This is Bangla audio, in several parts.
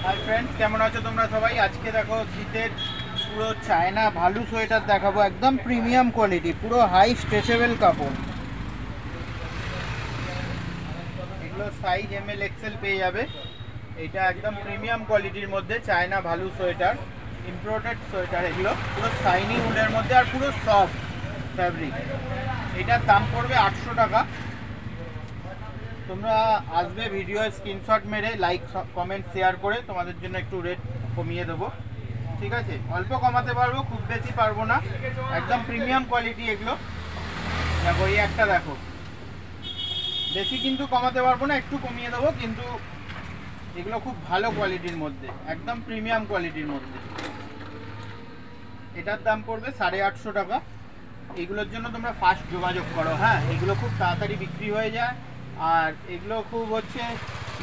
हाय फ्रेंड्स केमन आछो तोमरा सबाई। आज के देखो शीतेर पुरो चायना भालू सोয়েটার देखाबो एकदम प्रिमियम क्वालिटी पुरो हाई स्ट्रेचेबल कापड़। एगुलो साइज एमएल एक्सएल पेয়ে যাবে। এটা একদম প্রিমিয়াম কোয়ালিটির মধ্যে China value sweater, imported sweater. এগুলো পুরো শাইনি উলের মধ্যে আর পুরো সফট ফ্যাব্রিক। এটার দাম পড়বে 800 টাকা। তোমরা আসবে ভিডিও স্ক্রিনশট মেরে লাইক কমেন্ট শেয়ার করে তোমাদের জন্য একটু রেট কমিয়ে দেবো, ঠিক আছে? অল্প কমাতে পারবো, খুব বেশি পারবো না। একদম প্রিমিয়াম কোয়ালিটি এগুলো। দেখো এই একটা দেখো, বেশি কিন্তু কমাতে পারবো না, একটু কমিয়ে দেবো, কিন্তু এগুলো খুব ভালো কোয়ালিটির মধ্যে, একদম প্রিমিয়াম কোয়ালিটির মধ্যে। এটার দাম পড়বে 850 টাকা। এগুলোর জন্য তোমরা ফাস্ট যোগাযোগ করো। হ্যাঁ, এগুলো খুব তাড়াতাড়ি বিক্রি হয়ে যায় আর এগুলো খুব হচ্ছে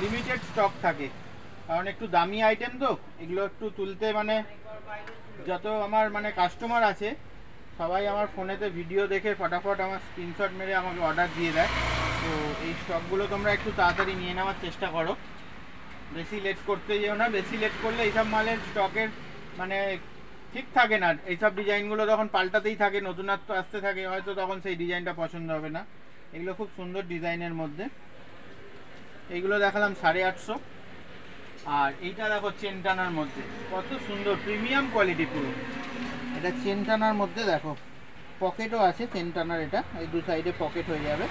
লিমিটেড স্টক থাকে, কারণ একটু দামি আইটেম তো। এগুলো একটু তুলতে মানে যত আমার মানে কাস্টমার আছে সবাই আমার ফোনেতে ভিডিও দেখে ফটাফট আমার স্ক্রিনশট মেরে আমাকে অর্ডার দিয়ে দেয়। তো এই স্টকগুলো তোমরা একটু তাড়াতাড়ি নিয়ে নেওয়ার চেষ্টা করো, বেশি লেট করতে যেও না। বেশি লেট করলে এইসব মালের স্টকের মানে ঠিক থাকে না। এইসব ডিজাইনগুলো তখন পাল্টাতেই থাকে, নতুনত্ব আসতে থাকে, হয়তো তখন সেই ডিজাইনটা পছন্দ হবে না। এগুলো খুব সুন্দর ডিজাইনের মধ্যে। এইগুলো দেখালাম 850। আর এইটা দেখো চেন টানার মধ্যে, কত সুন্দর প্রিমিয়াম কোয়ালিটি পুরো। এটা চেন টানার মধ্যে দেখো, পকেটও আছে চেন টানার। এটা এই দু সাইডে পকেট হয়ে যাবে,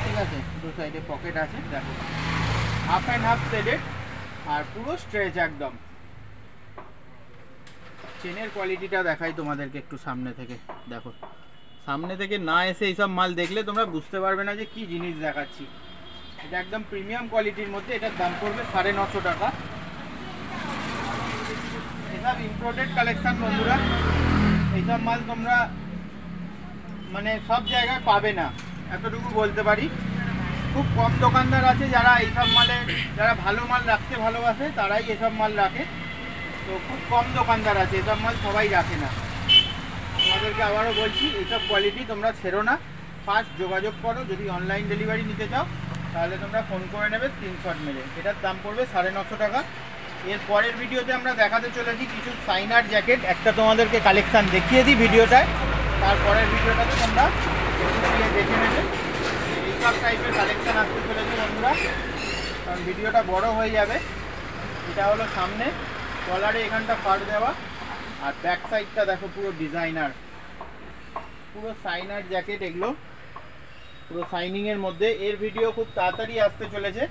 ঠিক আছে? দু সাইডে পকেট আছে। দেখো হাফ অ্যান্ড হাফ সেডেড আর পুরো স্ট্রেচ একদম। চেনের কোয়ালিটিটা দেখাই তোমাদেরকে একটু সামনে থেকে। দেখো সামনে থেকে না এসে এইসব মাল দেখলে তোমরা বুঝতে পারবে না যে কি জিনিস দেখাচ্ছি। এটা একদম প্রিমিয়াম কোয়ালিটির মধ্যে। এটার দাম পড়বে 950 টাকা। এসব ইম্পোর্টেড কালেকশন বন্ধুরা। এইসব মাল তোমরা মানে সব জায়গায় পাবে না, এতটুকু বলতে পারি। খুব কম দোকানদার আছে যারা এইসব মালে, যারা ভালো মাল রাখতে ভালোবাসে তারাই এসব মাল রাখে। তো খুব কম দোকানদার আছে, এসব মাল সবাই রাখে না। তোমাদেরকে আবারও বলছি, এইসব কোয়ালিটি তোমরা ছেড়ো না, ফার্স্ট যোগাযোগ করো। যদি অনলাইন ডেলিভারি নিতে চাও তাহলে তোমরা ফোন করে নেবে স্ক্রিনশট মেরে। এটার দাম পড়বে 950 টাকা। এর পরের ভিডিওতে আমরা দেখাতে চলেছি কিছু সাইনার জ্যাকেট। একটা তোমাদেরকে কালেকশান দেখিয়ে দিই ভিডিওটায়, তারপরের ভিডিওটাতে তোমরা দেখে নেবে। এইসব টাইপের কালেকশান আসতে চলেছে বন্ধুরা, কারণ ভিডিওটা বড় হয়ে যাবে। এটা হলো সামনে, কলারে এখানটা ফাড় দেওয়া, আর ব্যাক সাইডটা দেখো পুরো ডিজাইনার, পুরো সাইনার জ্যাকেট। এগুলো পুরো শাইনিংয়ের মধ্যে। এর ভিডিও খুব তাড়াতাড়ি আসতে চলেছে,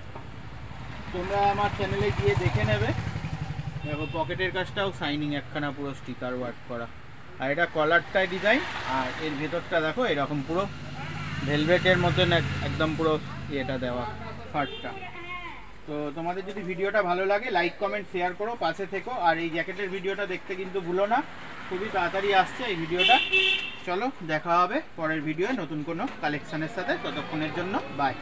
তোমরা আমার চ্যানেলে গিয়ে দেখে নেবে। দেখো পকেটের কাজটাও শাইনিং, একখানা পুরো স্টিকার ওয়ার্ক করা। আর এটা কলারটায় ডিজাইন, আর এর ভেতরটা দেখো এরকম পুরো ভেলভেটের মতন একদম পুরো ইয়েটা দেওয়া ফার্টটা। তো তোমাদের যদি ভিডিওটা ভালো লাগে লাইক কমেন্ট শেয়ার করো, পাশে থেকো। আর এই জ্যাকেটের ভিডিওটা দেখতে কিন্তু ভুলো না, খুবই তাড়াতাড়ি আসছে এই ভিডিওটা। চলো দেখা হবে পরের ভিডিওয়ে নতুন কোনো কালেকশানের সাথে। ততক্ষণের জন্য বাই।